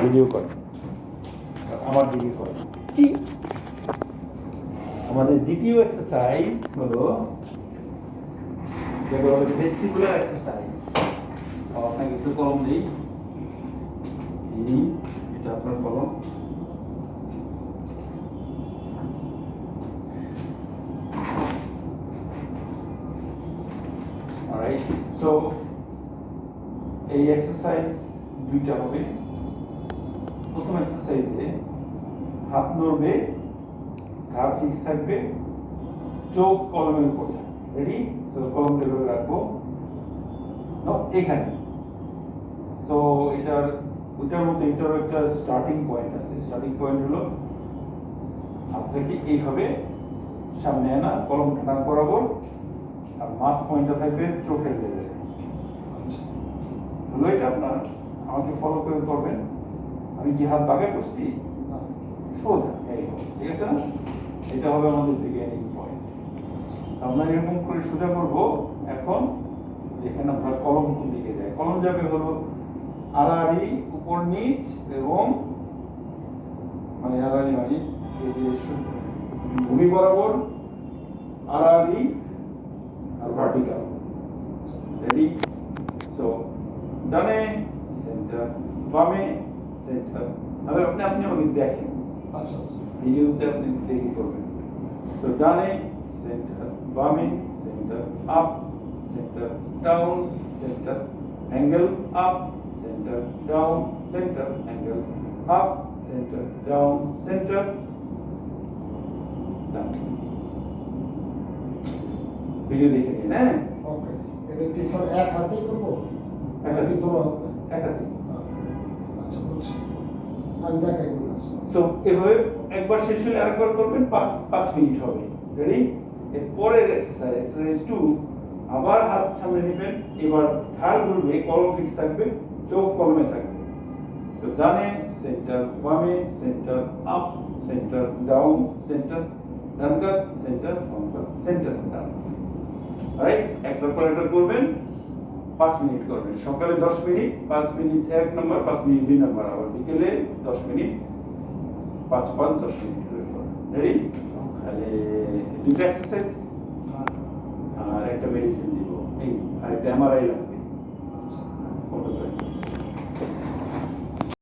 Video করেন, আমার দিকে করেন। ঠিক আমাদের দ্বিতীয় এক্সারসাইজ হলো যেটা হলো ভেস্টিবুলার এক্সারসাইজ। আপনাকে একটু কলম দিই, এটা আপনার কলম। অলরাইট, সো এই এক্সারসাইজ দুইটা হবে। প্রথম এক্সারসাইজে হাত নড়বে, ঘাড় ফিক্স থাকবে, চোখ কলমের উপর থাকবে। রেডি? তো কলম এভাবে রাখবো এখানে। সো ওইটার মধ্যে এটারও একটা স্টার্টিং পয়েন্ট আছে। স্টার্টিং পয়েন্ট হলো হাতটাকে এইভাবে সামনে আনা, কলমটা নাক বরাবর, আর মাস পয়েন্টটা থাকবে চোখের লেভেলে। হলো এটা আপনার? আমাকে ফলো করে করবেন। আমি কি হাত বাঁকা করছি? সোজা, এই ঠিক আছে না? এটা হবে আমাদের বিগিনিং পয়েন্ট। আমরা এরকম করে সোজা করব। এখন দেখেন আপনার কলম কোন দিকে যায়। কলম যাবে হলো আড়াআড়ি, উপর নিচ, এবং মানে আড়াআড়ি মানে এই যে ভূমি বরাবর, আড়াআড়ি আর ভার্টিক্যাল। রেডি? সো ডানে সেন্টার, বামে সেন্টার। আবার আপনি আমাকে দেখেন, আচ্ছা আচ্ছা, ভিডিওতে আপনি দেখে করবেন। সো ডানে সেন্টার, বামে centre, up centre, down centre, angle up centre, down centre, angle up centre, down centre, down. Video দেখে নিন। হ্যাঁ, ওকে। এটা কি স্যার এক হাতেই করবো? এক হাতে। নাকি দুটো হাতে? এক হাতে। আচ্ছা, বুঝছি। আমি দেখাই বলি স্যার। সো এভাবে একবার শেষ হলে আরেকবার করবেন, 5 মিনিট হবে। রেডি? এর পরের এক্সারসাইজ 2, আবার হাত সামনে নেবেন। এবার ঘাড় ঘুরবে, কলম ফিক্স থাকবে, চোখ কলমে থাকবে। সো ডানে সেন্টার, বামে centre, up centre, down centre, ডান কাত সেন্টার, বাম কাত সেন্টার, ডান। রাইট? একটার পর একটা করবেন, 5 মিনিট করবেন। সকালে 10 মিনিট, 5 মিনিট 1 নম্বর, 5 মিনিট 2 নম্বর। আবার বিকেলে 10 মিনিট, 5 10 মিনিট করে করবেন। রেডি? তাহলে দুটো এক্সারসাইজ আর একটা মেডিসিন দিব। এই আরেকটা এমআরআই লাগবে। আচ্ছা। ফটো করে